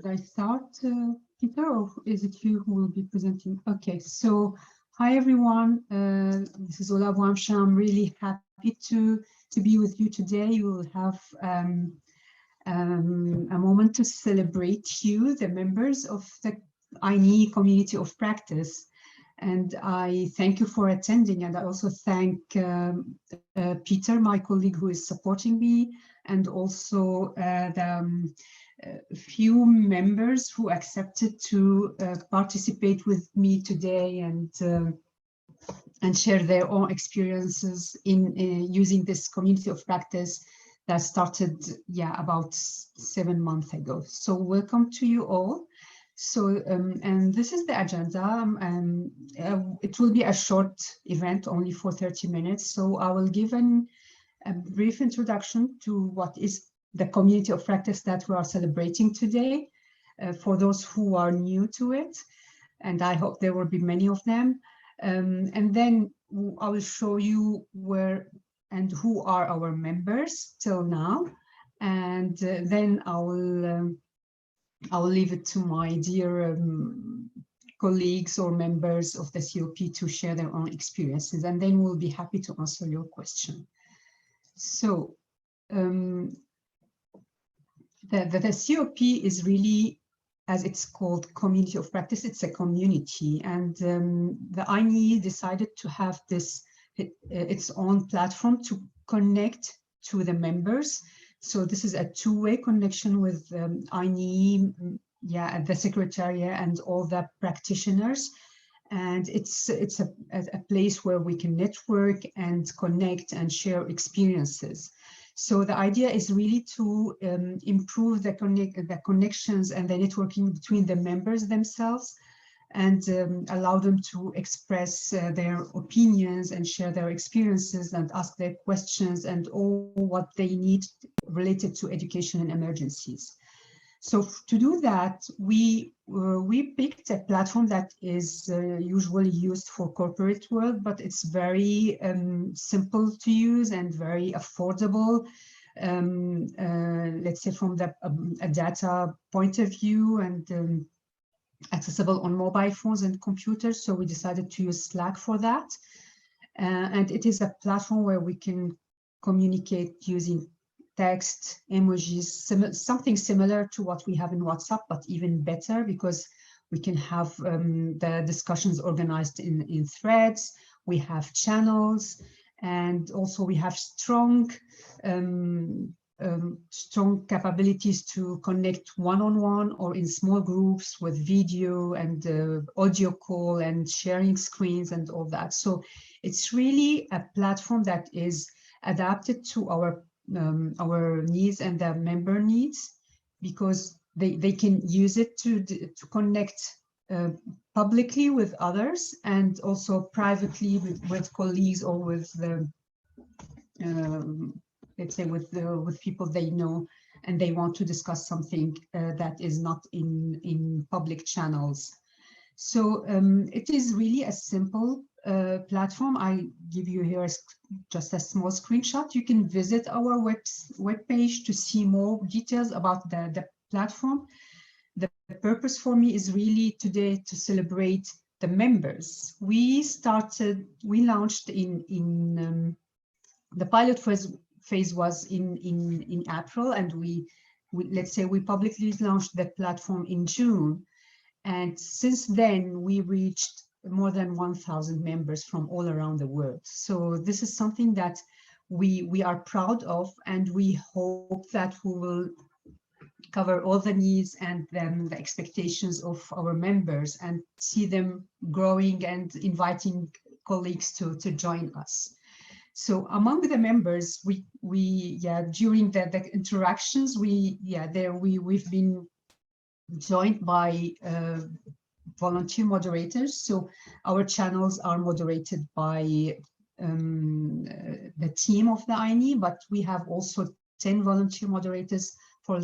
Should I start, Peter, or is it you who will be presenting? Okay, so hi everyone. This is Ola Boamsha. I'm really happy to be with you today. You will have a moment to celebrate you, the members of the INEE Community of Practice. And I thank you for attending. And I also thank Peter, my colleague, who is supporting me, and also the few members who accepted to participate with me today and share their own experiences in using this community of practice that started, about 7 months ago. So welcome to you all. So, and this is the agenda, and it will be a short event, only for 30 minutes. So I will give a brief introduction to what is the community of practice that we are celebrating today, for those who are new to it, and I hope there will be many of them. And then I will show you where and who are our members till now, and then I will leave it to my dear colleagues or members of the COP to share their own experiences, and then we'll be happy to answer your question. So the COP is really, as it's called, community of practice. It's a community, and the INEE decided to have this its own platform to connect to the members. So this is a two-way connection with INEE, the Secretariat and all the practitioners. And it's a place where we can network and connect and share experiences. So the idea is really to improve the connections and the networking between the members themselves, and allow them to express their opinions and share their experiences and ask their questions and all what they need related to education and emergencies. So to do that, we picked a platform that is usually used for corporate world, but it's very simple to use and very affordable, let's say from a data point of view, and accessible on mobile phones and computers. So we decided to use Slack for that. And it is a platform where we can communicate using text, emojis, something similar to what we have in WhatsApp, but even better, because we can have the discussions organized in threads. We have channels, and also we have strong capabilities to connect one-on-one or in small groups with video and audio call and sharing screens and all that. So it's really a platform that is adapted to our needs and the member needs, because they can use it to connect publicly with others, and also privately with colleagues, or with the let's say with people they know and they want to discuss something that is not in public channels. So it is really a simple platform. I give you here just a small screenshot. You can visit our webpage to see more details about the platform. The purpose for me is really today to celebrate the members. We launched in the pilot phase was in April, and we let's say we publicly launched the platform in June. And since then, we reached more than 1,000 members from all around the world. So this is something that we are proud of, and we hope that we will cover all the needs and then the expectations of our members, and see them growing and inviting colleagues to join us. So among the members, during the interactions, we've been joined by volunteer moderators. So our channels are moderated by the team of the INEE, but we have also 10 volunteer moderators for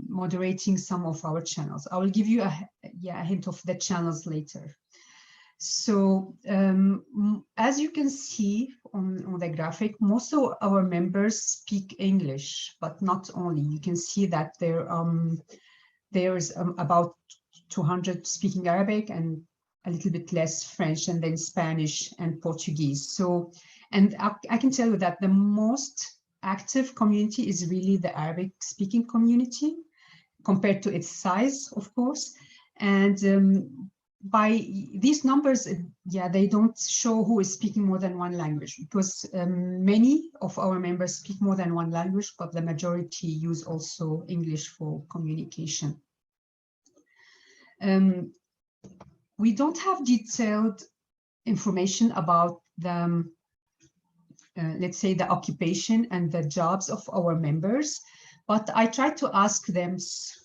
moderating some of our channels. I will give you a hint of the channels later. So as you can see on the graphic, most of our members speak English, but not only. You can see that there's about 200 speaking Arabic and a little bit less French, and then Spanish and Portuguese. So, and I can tell you that the most active community is really the Arabic speaking community compared to its size, of course. And by these numbers, yeah, they don't show who is speaking more than one language, because many of our members speak more than one language, but the majority use also English for communication. We don't have detailed information about the, let's say, the occupation and the jobs of our members, but I tried to ask them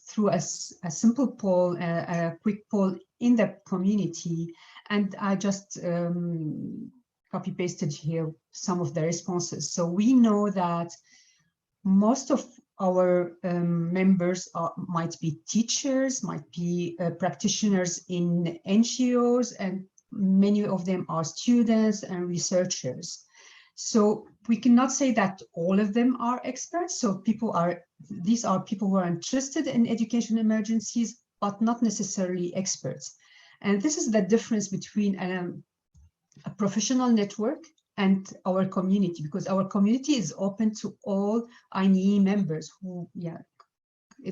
through a simple poll, a quick poll in the community, and I just copy pasted here some of the responses. So we know that most of our members might be teachers, might be practitioners in NGOs, and many of them are students and researchers. So we cannot say that all of them are experts. So these are people who are interested in education emergencies, but not necessarily experts. And this is the difference between a professional network and our community, because our community is open to all INEE members who,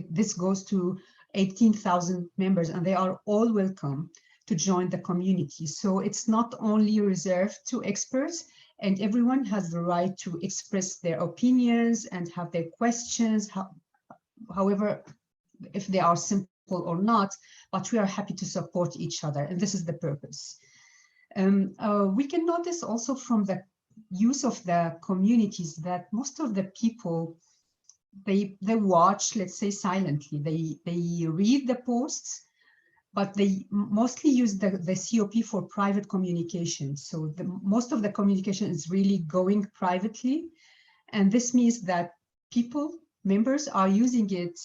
this goes to 18,000 members, and they are all welcome to join the community. So it's not only reserved to experts, and everyone has the right to express their opinions and have their questions, however, if they are simple or not, but we are happy to support each other, and this is the purpose. We can notice also from the use of the communities that most of the people, they watch, let's say, silently. They read the posts, but they mostly use the COP for private communication. So most of the communication is really going privately. And this means that members are using it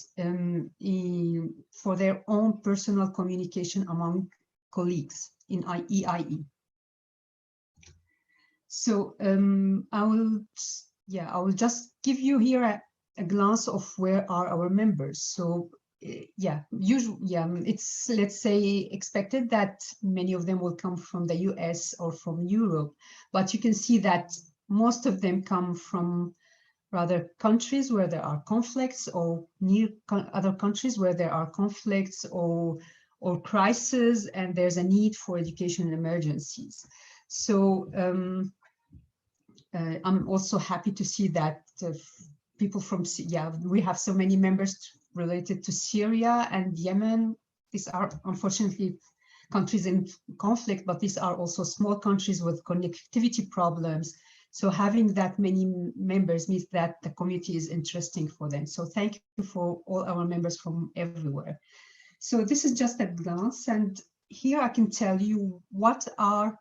for their own personal communication among colleagues in EIE. So I will just give you here a glance of where are our members. So it's, let's say, expected that many of them will come from the US or from Europe, but you can see that most of them come from rather countries where there are conflicts, or near other countries where there are conflicts or crises, and there's a need for education emergencies. So I'm also happy to see that people from, we have so many members related to Syria and Yemen. These are unfortunately countries in conflict, but these are also small countries with connectivity problems. So having that many members means that the community is interesting for them. So thank you for all our members from everywhere. So this is just a glance, and here I can tell you what are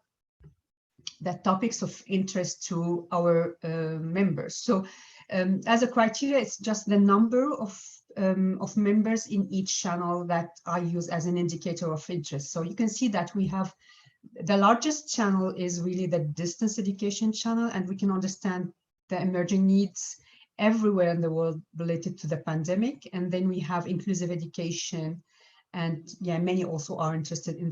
the topics of interest to our members. So as a criteria, it's just the number of members in each channel that I use as an indicator of interest. So you can see that we have the largest channel is really the distance education channel, and we can understand the emerging needs everywhere in the world related to the pandemic. And then we have inclusive education, and many also are interested in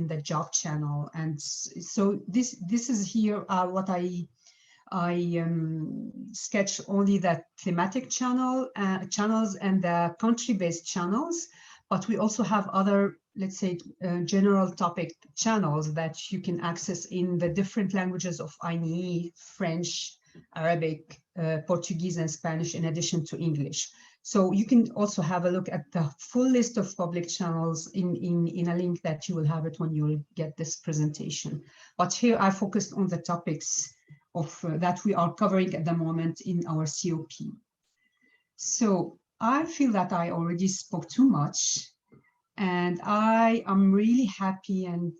the job channel. And so this is here what I sketch only the thematic channels and the country-based channels, but we also have other, let's say, general topic channels that you can access in the different languages of INEE: French, Arabic, Portuguese, and Spanish, in addition to English. So you can also have a look at the full list of public channels in a link that you will have it when you will get this presentation. But here I focused on the topics that we are covering at the moment in our COP. So I feel that I already spoke too much, and I am really happy and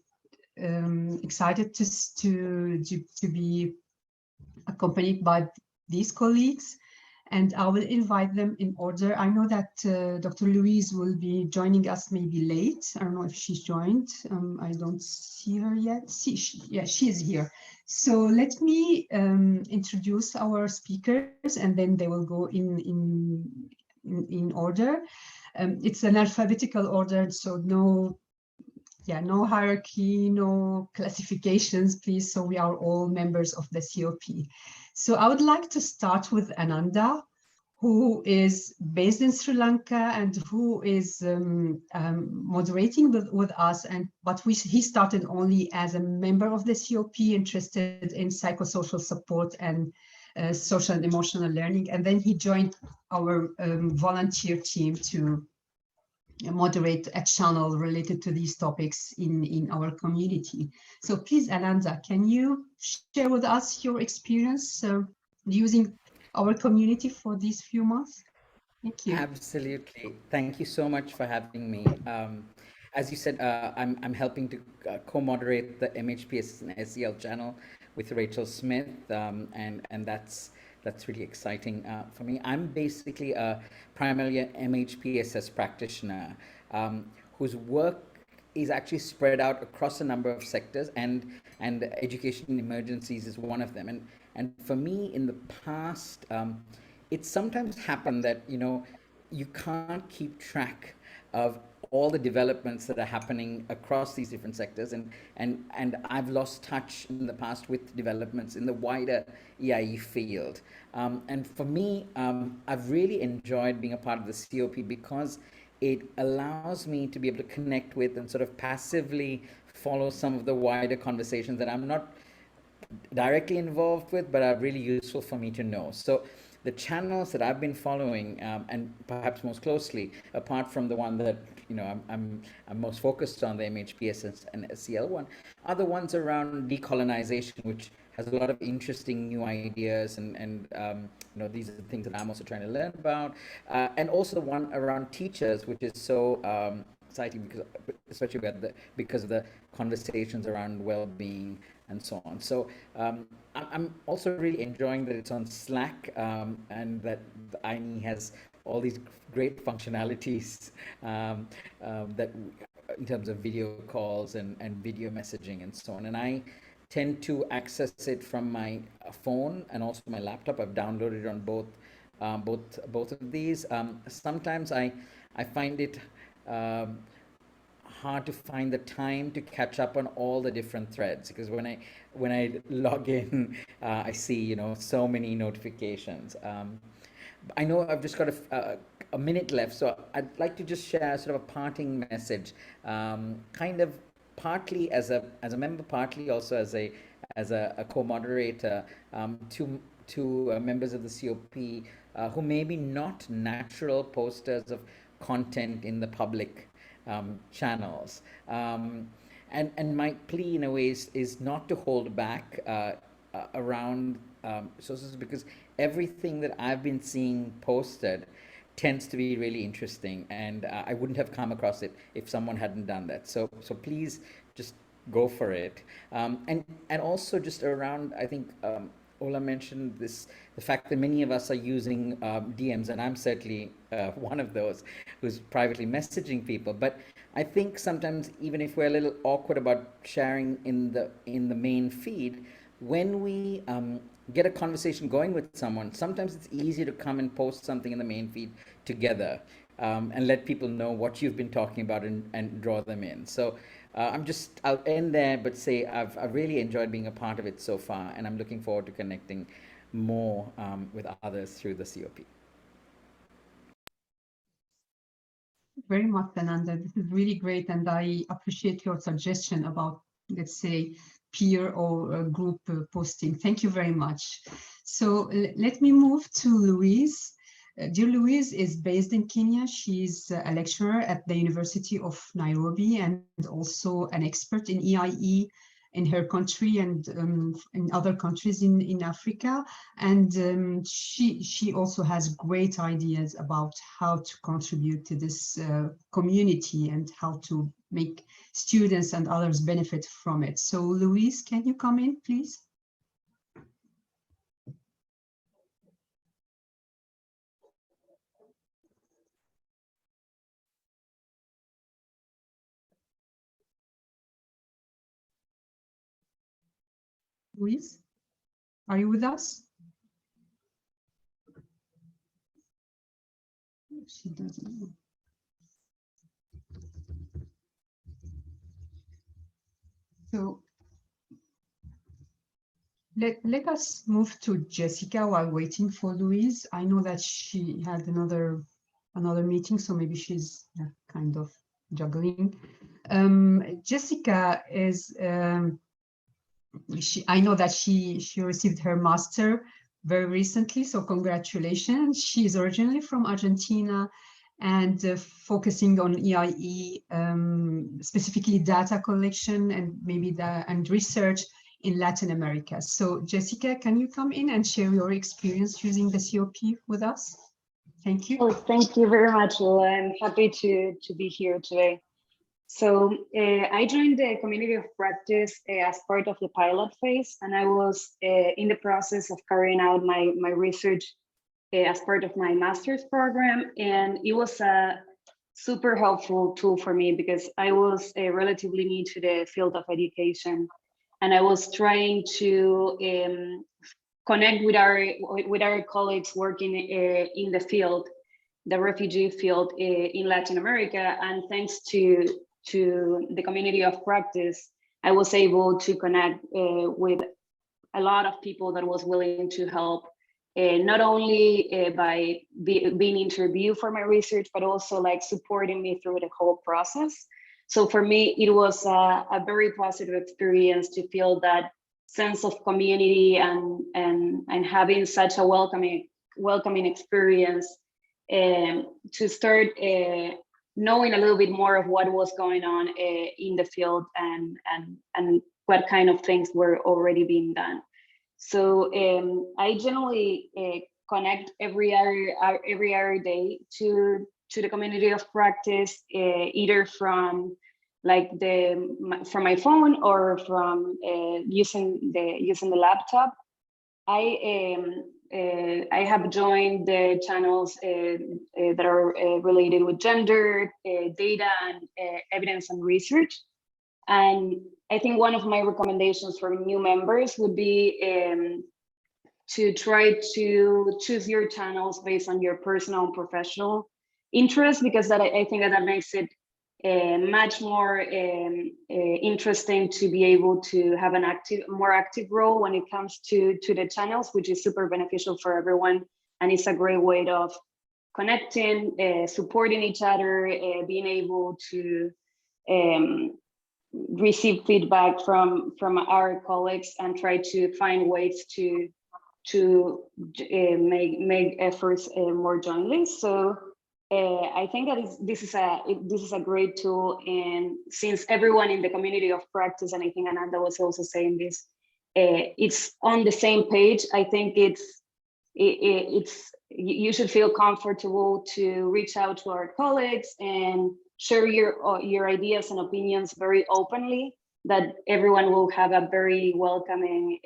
excited to be accompanied by these colleagues. and I will invite them in order. I know that Dr. Louise will be joining us maybe late. I don't know if she's joined. I don't see her yet. Yeah, she is here. So let me introduce our speakers, and then they will go in order. It's an alphabetical order, so no hierarchy, no classifications, please. So we are all members of the COP. So I would like to start with Ananda, who is based in Sri Lanka and who is moderating with us. But he started only as a member of the COP, interested in psychosocial support and social and emotional learning. And then he joined our volunteer team to moderate a channel related to these topics in our community. So please, Ananda, can you share with us your experience using our community for these few months? Thank you. Absolutely. Thank you so much for having me. As you said, I'm helping to co-moderate the MHPS and SEL channel with Rachel Smith, and that's really exciting for me. I'm basically primarily an MHPSS practitioner whose work is actually spread out across a number of sectors, and education emergencies is one of them. And for me, in the past, it's sometimes happened that you can't keep track of all the developments that are happening across these different sectors, and I've lost touch in the past with developments in the wider EIE field. And for me, I've really enjoyed being a part of the COP because it allows me to be able to connect with and sort of passively follow some of the wider conversations that I'm not directly involved with, but are really useful for me to know. So the channels that I've been following, and perhaps most closely, apart from the one that I'm most focused on, the MHPS and SEL one, are the ones around decolonization, which has a lot of interesting new ideas, and these are the things that I'm also trying to learn about, and also the one around teachers, which is so exciting especially because of the conversations around well-being and so on. So I'm also really enjoying that it's on Slack, and that the INEE has all these great functionalities that in terms of video calls and video messaging and so on. And I tend to access it from my phone and also my laptop. I've downloaded it on both of these. Sometimes I find it hard to find the time to catch up on all the different threads, because when I log in, I see so many notifications. I know I've just got a minute left, so I'd like to just share sort of a parting message, kind of partly as a member, partly also as a co-moderator, to members of the COP who may be not natural posters of content in the public channels. And my plea in a way is not to hold back around sources, because everything that I've been seeing posted tends to be really interesting, and I wouldn't have come across it if someone hadn't done that. So please just go for it. And also just around, I think Ola mentioned the fact that many of us are using DMs, and I'm certainly one of those who's privately messaging people. But I think sometimes, even if we're a little awkward about sharing in the main feed, when we get a conversation going with someone, sometimes it's easier to come and post something in the main feed together, and let people know what you've been talking about and draw them in. So I'll end there, but say I've really enjoyed being a part of it so far, and I'm looking forward to connecting more with others through the COP. Very much, Ananda. This is really great, and I appreciate your suggestion about, let's say, peer or group posting. Thank you very much. So let me move to Louise. Dear Louise is based in Kenya. She's a lecturer at the University of Nairobi and also an expert in EIE in her country and in other countries in Africa. And she also has great ideas about how to contribute to this community and how to make students and others benefit from it. So Louise, can you come in, please? Louise, are you with us? She doesn't know. So let us move to Jessica while waiting for Louise. I know that she had another meeting, so maybe she's kind of juggling. Jessica is I know that she received her master very recently, so congratulations. She is originally from Argentina and focusing on EIE, specifically data collection and maybe and research in Latin America. So Jessica, can you come in and share your experience using the COP with us? Thank you. Oh, thank you very much, Lola. I'm happy to be here today. So I joined the Community of Practice as part of the pilot phase, and I was in the process of carrying out my research as part of my master's program, and it was a super helpful tool for me because I was relatively new to the field of education, and I was trying to connect with our colleagues working in the field, the refugee field in Latin America, and thanks to the Community of Practice, I was able to connect with a lot of people that was willing to help, not only by being interviewed for my research, but also like supporting me through the whole process. So for me, it was a very positive experience to feel that sense of community and having such a welcoming experience, to start knowing a little bit more of what was going on in the field and what kind of things were already being done. So I generally connect every other day to the Community of Practice, either from like from my phone or from using the laptop. I have joined the channels that are related with gender, data, and evidence and research. And I think one of my recommendations for new members would be to try to choose your channels based on your personal and professional interests, because I think that makes it much more interesting to be able to have an more active role when it comes to the channels, which is super beneficial for everyone. And it's a great way of connecting, supporting each other, being able to receive feedback from our colleagues and try to find ways to make efforts more jointly. So I think that this is a great tool, and since everyone in the Community of Practice, and I think Ananda was also saying this, it's on the same page. I think you should feel comfortable to reach out to our colleagues and share your ideas and opinions very openly, that everyone will have a very welcoming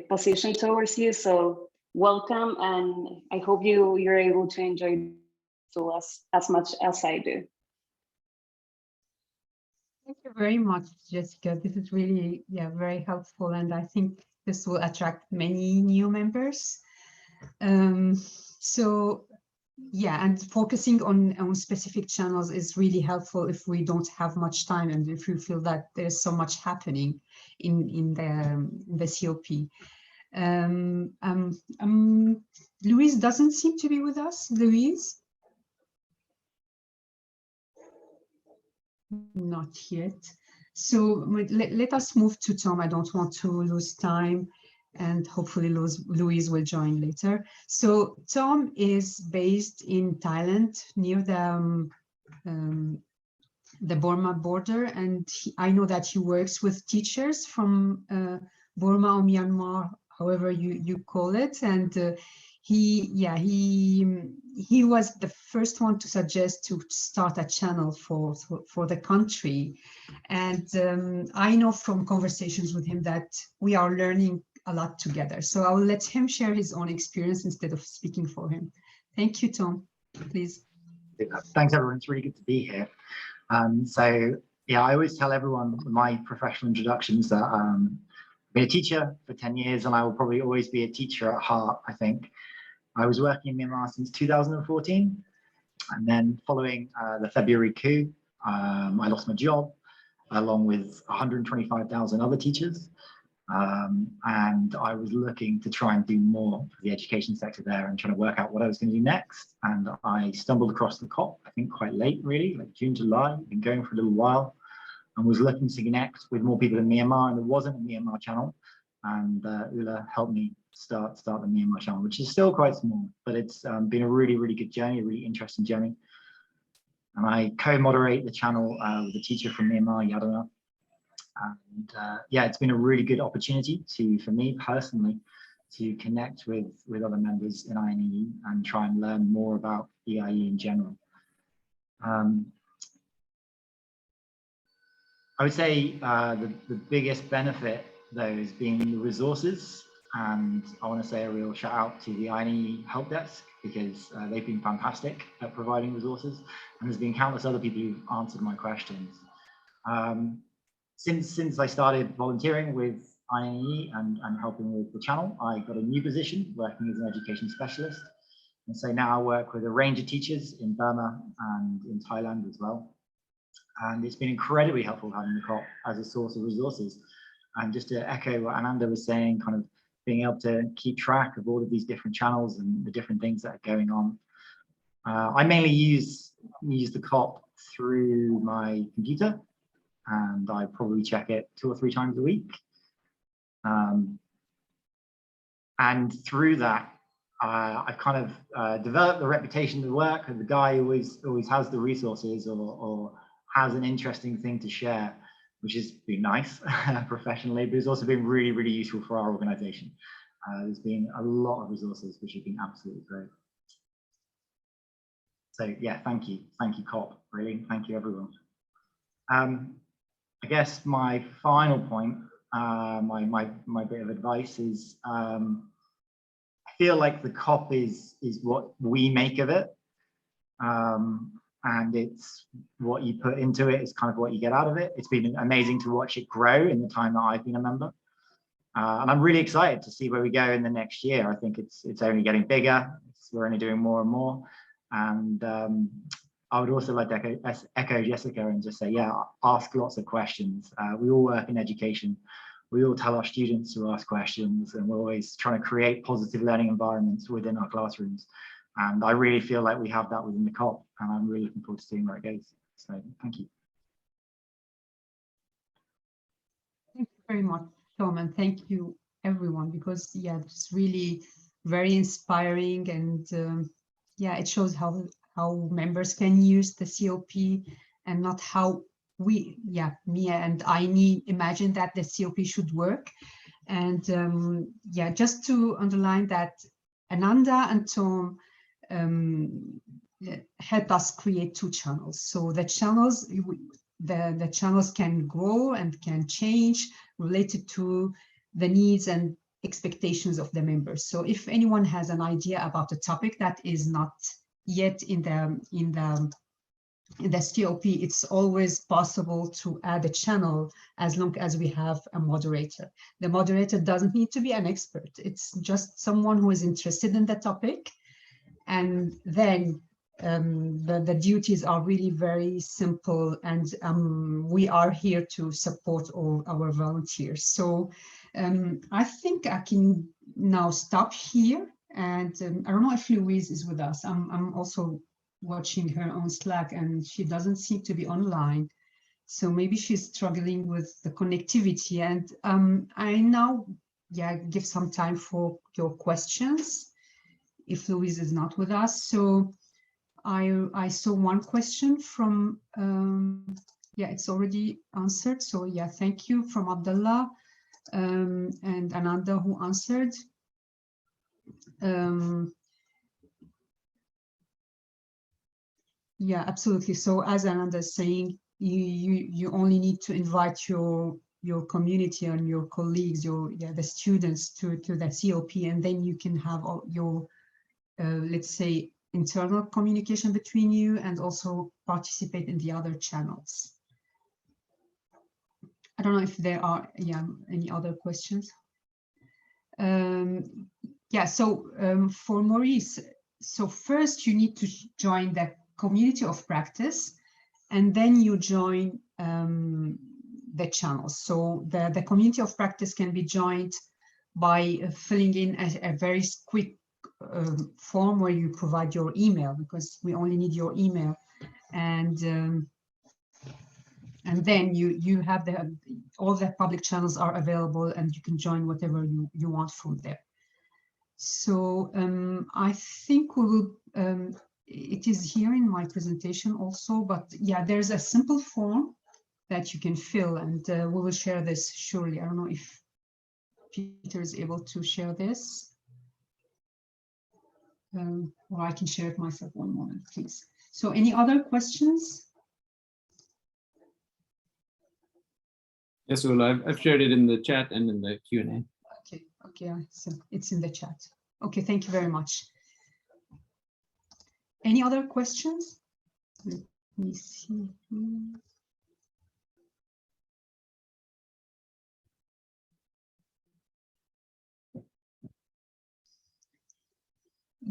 position towards you. So welcome, and I hope you're able to enjoy to us as much as I do. Thank you very much, Jessica. This is really, very helpful, and I think this will attract many new members. So, and focusing on specific channels is really helpful if we don't have much time and if we feel that there's so much happening in the COP. Louise doesn't seem to be with us. Louise? Not yet. So let us move to Tom. I don't want to lose time, and hopefully Louise will join later. So Tom is based in Thailand, near the Burma border, and I know that he works with teachers from Burma or Myanmar, however you call it, and he was the first one to suggest to start a channel for the country, and I know from conversations with him that we are learning a lot together. So I will let him share his own experience instead of speaking for him. Thank you, Tom. Please. Thanks, everyone. It's really good to be here. I always tell everyone my professional introductions that been a teacher for 10 years and I will probably always be a teacher at heart, I think. I was working in Myanmar since 2014, and then following the February coup, I lost my job along with 125,000 other teachers. And I was looking to try and do more for the education sector there and trying to work out what I was going to do next. And I stumbled across the COP, I think quite late, really, like June, July, been going for a little while, and was looking to connect with more people in Myanmar, and there wasn't a Myanmar channel. And Ula helped me start the Myanmar channel, which is still quite small, but it's been a really, really good journey, a really interesting journey. And I co-moderate the channel with a teacher from Myanmar, Yadana. And yeah, it's been a really good opportunity for me personally, to connect with other members in INEE and try and learn more about EIE in general. I would say the biggest benefit, though, is being the resources. And I want to say a real shout out to the INEE help desk, because they've been fantastic at providing resources. And there's been countless other people who've answered my questions. Since I started volunteering with INEE and helping with the channel, I got a new position working as an education specialist. And so now I work with a range of teachers in Burma and in Thailand as well. And it's been incredibly helpful having the COP as a source of resources. And just to echo what Ananda was saying, kind of being able to keep track of all of these different channels and the different things that are going on. I mainly use the COP through my computer, and I probably check it 2 or 3 times a week. And through that, I've kind of developed the reputation to work as the guy who always has the resources or has an interesting thing to share, which has been nice professionally, but it's also been really, really useful for our organization. There's been a lot of resources which have been absolutely great. So yeah, thank you COP, really, thank you everyone. I guess my final point, my bit of advice is, I feel like the COP is what we make of it. And it's what you put into it is kind of what you get out of it. It's been amazing to watch it grow in the time that I've been a member. And I'm really excited to see where we go in the next year. I think it's only getting bigger. We're only doing more and more. And I would also like to echo Jessica and just say, yeah, ask lots of questions. We all work in education. We all tell our students to ask questions, and we're always trying to create positive learning environments within our classrooms. And I really feel like we have that within the COP, and I'm really looking forward to seeing where it goes. So thank you. Thank you very much, Tom, and thank you everyone, because yeah, it's really very inspiring, and yeah, it shows how members can use the COP and not how we, Mia and INEE imagine that the COP should work. And yeah, just to underline that Ananda and Tom helped us create 2 channels. So the channels, the channels can grow and can change related to the needs and expectations of the members. So if anyone has an idea about a topic that is not yet in the COP, it's always possible to add a channel as long as we have a moderator. The moderator doesn't need to be an expert. It's just someone who is interested in the topic. And then the duties are really very simple, and we are here to support all our volunteers. So I think I can now stop here. And I don't know if Louise is with us. I'm also watching her on Slack, and she doesn't seem to be online. So maybe she's struggling with the connectivity. And I now give some time for your questions if Louise is not with us. So I saw one question from, it's already answered. So yeah, thank you, from Abdullah and Ananda, who answered. Yeah, absolutely. So as Ananda is saying, you only need to invite your community and your colleagues, the students to the COP, and then you can have all your let's say internal communication between you, and also participate in the other channels. I don't know if there are any other questions. For Maurice, so first you need to join the community of practice, and then you join the channels. So the community of practice can be joined by filling in a very quick form where you provide your email, because we only need your email, and then you have all the public channels are available, and you can join whatever you want from there. So I think we will, it is here in my presentation also, but yeah, there's a simple form that you can fill, and we will share this surely. I don't know if Peter is able to share this. Or I can share it myself. One moment, please. So any other questions? Yes, Ula, I've shared it in the chat and in the Q&A. Okay, so it's in the chat. Okay, thank you very much. Any other questions? Let me see.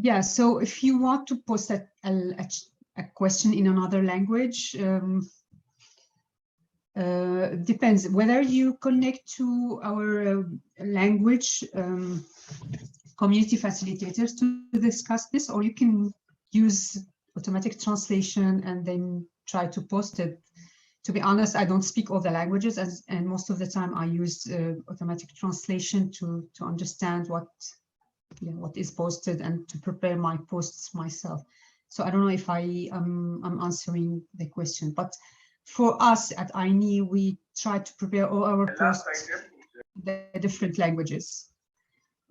Yeah, so if you want to post a question in another language, depends whether you connect to our language community facilitators to discuss this, or you can use automatic translation and then try to post it. To be honest, I don't speak all the languages, and most of the time I use automatic translation to understand what is posted and to prepare my posts myself. So I don't know if I'm answering the question, but for us at INEE, we try to prepare all our posts the different languages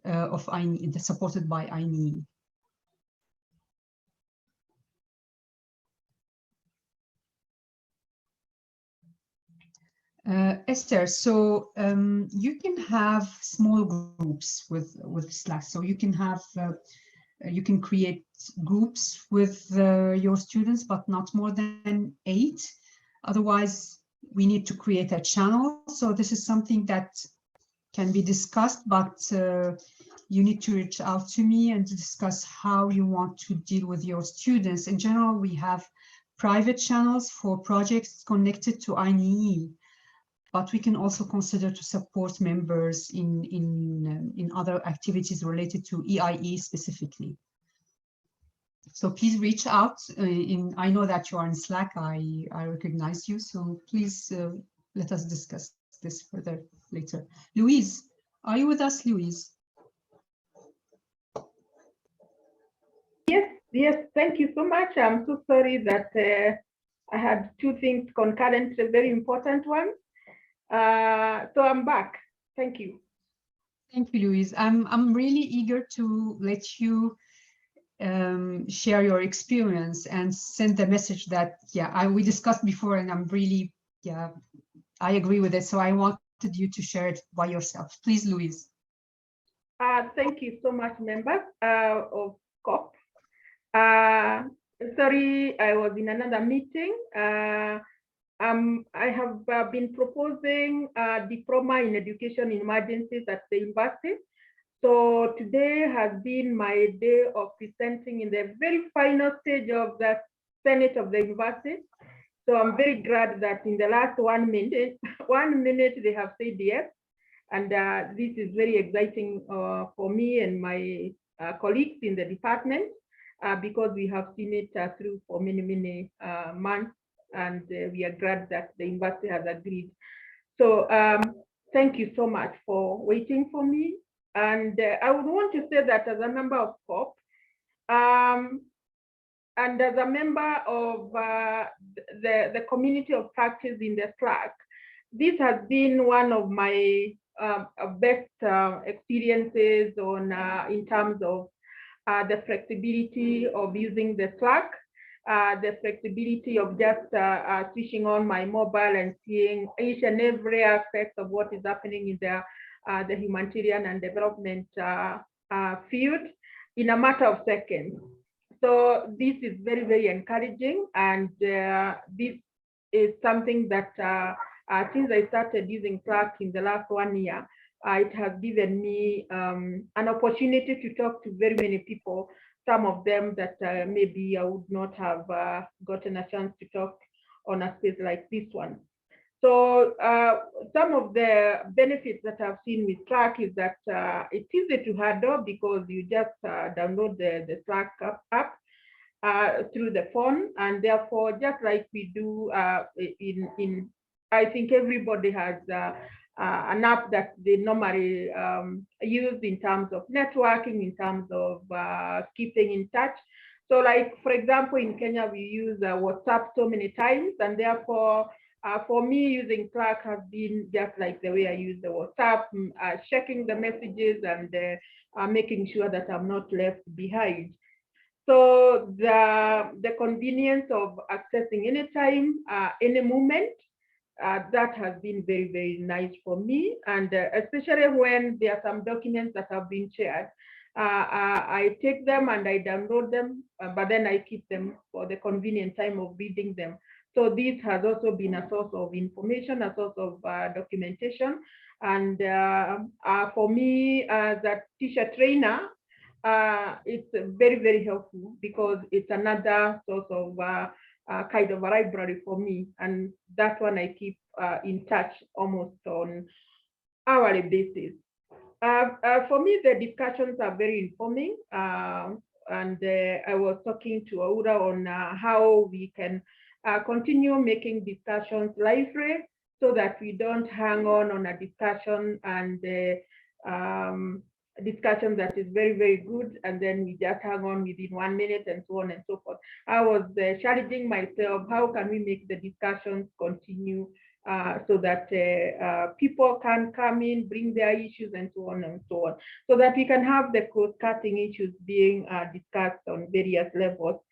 of INEE, supported by INEE. Esther, so you can have small groups with Slack. So you can have you can create groups with your students, but not more than 8. Otherwise, we need to create a channel. So this is something that can be discussed, but you need to reach out to me and to discuss how you want to deal with your students. In general, we have private channels for projects connected to INEE, but we can also consider to support members in other activities related to EIE specifically. So please reach out. I know that you are in Slack. I recognize you. So please let us discuss this further later. Louise, are you with us, Louise? Yes, thank you so much. I'm so sorry that I had 2 things concurrent, very important ones. So I'm back. Thank you. Thank you, Louise. I'm really eager to let you share your experience and send the message that we discussed before, and I'm really I agree with it. So I wanted you to share it by yourself. Please, Louise. Thank you so much, members of COP. Sorry, I was in another meeting. I have been proposing a diploma in education in emergencies at the university. So today has been my day of presenting in the very final stage of the Senate of the university. So I'm very glad that in the last 1 minute, they have said yes. And this is very exciting for me and my colleagues in the department because we have seen it through for many, many months. And we are glad that the university has agreed. So thank you so much for waiting for me. And I would want to say that as a member of COP and as a member of the community of practice in the Slack, this has been one of my best experiences on in terms of the flexibility of using the Slack, the flexibility of just switching on my mobile and seeing each and every aspect of what is happening in the humanitarian and development field in a matter of seconds. So this is very, very encouraging, and this is something that Since I started using Slack in the last 1 year, it has given me an opportunity to talk to very many people, some of them that maybe I would not have gotten a chance to talk on a space like this one. So some of the benefits that I've seen with Slack is that it's easy to handle because you just download the Slack app through the phone, and therefore, just like we do I think everybody has an app that they normally use in terms of networking, in terms of keeping in touch. So like, for example, in Kenya, we use WhatsApp so many times, and therefore, for me, using Slack has been just like the way I use the WhatsApp, checking the messages and making sure that I'm not left behind. So the convenience of accessing anytime, any moment, that has been very, very nice for me. And especially when there are some documents that have been shared, I take them and I download them, but then I keep them for the convenient time of reading them. So this has also been a source of information, a source of documentation. And for me, as a teacher trainer, it's very, very helpful because it's another source of kind of a library for me. And that one I keep in touch almost on hourly basis. For me, the discussions are very informing. And I was talking to Aura on how we can continue making discussions lively so that we don't hang on a discussion and discussion that is very, very good, and then we just hang on within 1 minute and so on and so forth. I was challenging myself, how can we make the discussions continue so that people can come in, bring their issues and so on, so that we can have the cross-cutting issues being discussed on various levels.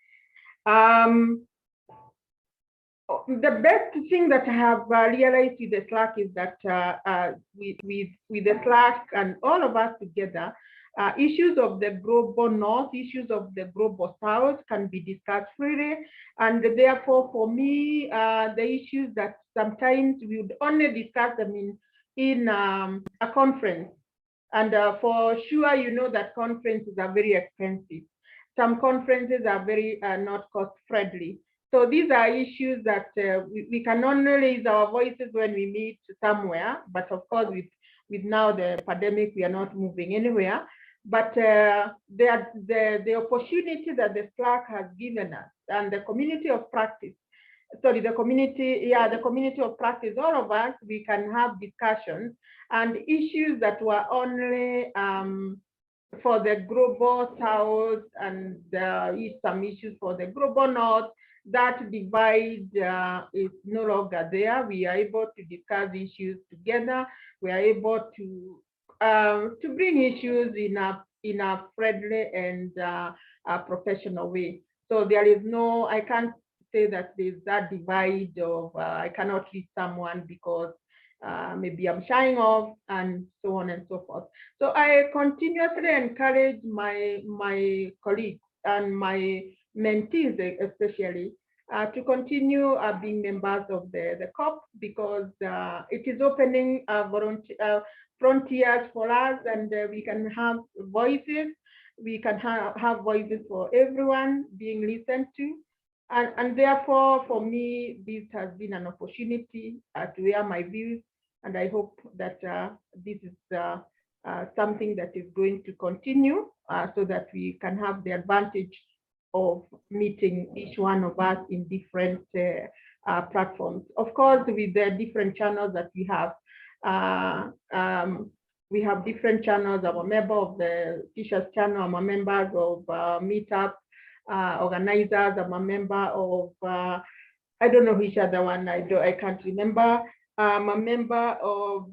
The best thing that I have realized with the Slack is that with the Slack and all of us together, issues of the global north, issues of the global south can be discussed freely. And therefore, for me, the issues that sometimes we would only discuss them in a conference. And for sure, you know that conferences are very expensive. Some conferences are very not cost-friendly. So these are issues that we can only raise our voices when we meet somewhere. But of course, with now the pandemic, we are not moving anywhere. But the opportunity that the Slack has given us and the community of practice, sorry, the community of practice, all of us, we can have discussions and issues that were only for the global south and some issues for the global north. That divide is no longer there. We are able to discuss issues together. We are able to bring issues in a friendly and a professional way. So there is no, I can't say that there's that divide of I cannot reach someone because maybe I'm shying off and so on and so forth. So I continuously encourage my colleagues and my mentees especially to continue being members of the COP because it is opening frontiers for us, and we can have voices. We can have voices for everyone being listened to. And therefore, for me, this has been an opportunity to air my views, and I hope that this is something that is going to continue so that we can have the advantage of meeting each one of us in different platforms. Of course, with the different channels that we have different channels. I'm a member of the Teachers channel. I'm a member of Meetup organizers. I'm a member of I don't know which other one. I can't remember. I'm a member of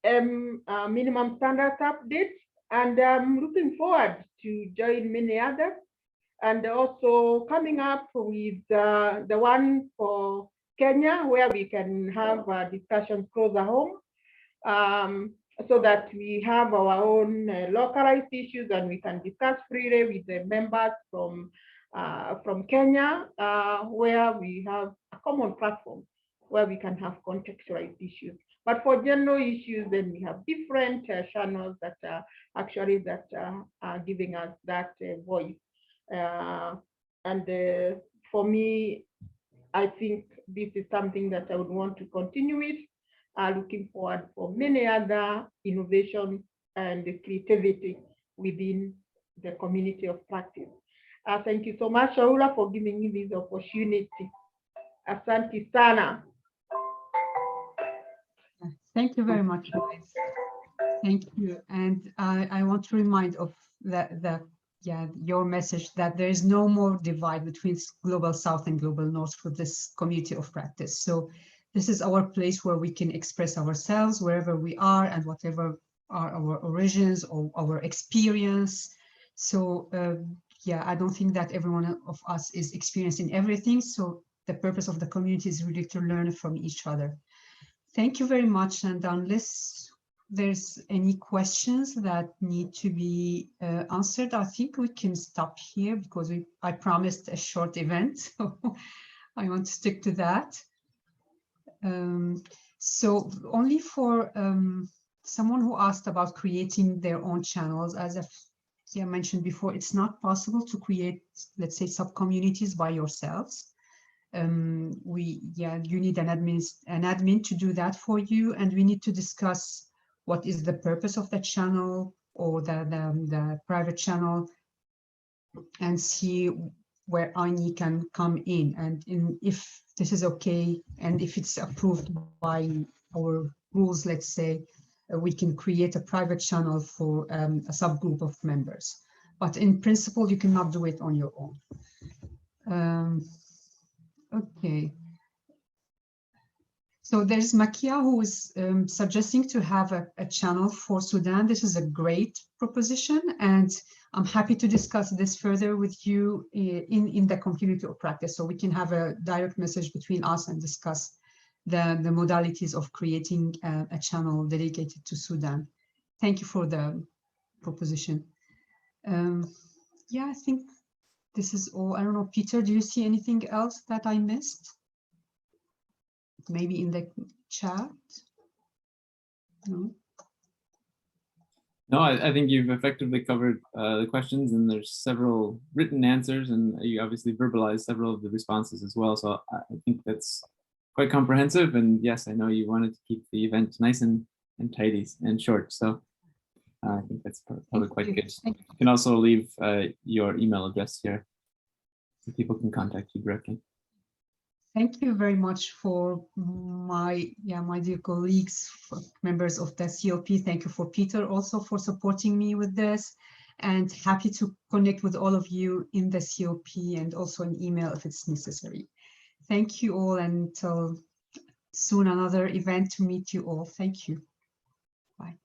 Minimum Standards Update, and I'm looking forward to join many others. And also coming up with the one for Kenya, where we can have discussions closer home, so that we have our own localized issues and we can discuss freely with the members from Kenya, where we have a common platform where we can have contextualized issues. But for general issues, then we have different channels that are actually are giving us that voice. For me, I think this is something that I would want to continue with. Looking forward for many other innovations and creativity within the community of practice. Thank you so much, Shaula, for giving me this opportunity. Asante sana. Thank you very much, guys. Thank you. And I want to remind of your message that there is no more divide between Global South and Global North for this community of practice. So this is our place where we can express ourselves wherever we are and whatever are our origins or our experience. So I don't think that everyone of us is experiencing everything. So the purpose of the community is really to learn from each other. Thank you very much. And unless there's any questions that need to be answered, I think we can stop here because I promised a short event. So I want to stick to that. So only for someone who asked about creating their own channels, as I mentioned before, it's not possible to create, let's say, sub-communities by yourselves. You need an admin to do that for you, and we need to discuss what is the purpose of the channel or the private channel, and see where INEE can come in, and if this is okay, and if it's approved by our rules, let's say, we can create a private channel for a subgroup of members. But in principle, you cannot do it on your own. Okay. So there's Makia, who is suggesting to have a channel for Sudan. This is a great proposition, and I'm happy to discuss this further with you in the community of practice, so we can have a direct message between us and discuss the modalities of creating a channel dedicated to Sudan. Thank you for the proposition. I think this is all. I don't know, Peter, do you see anything else that I missed? Maybe in the chat? No? No, I think you've effectively covered the questions, and there's several written answers, and you obviously verbalized several of the responses as well. So I think that's quite comprehensive. And yes, I know you wanted to keep the event nice and tidy and short. So I think that's probably quite good. You can also leave your email address here so people can contact you directly. Thank you very much for my dear colleagues, members of the COP. Thank you for Peter also for supporting me with this, and happy to connect with all of you in the COP and also an email if it's necessary. Thank you all, and until soon, another event to meet you all. Thank you. Bye.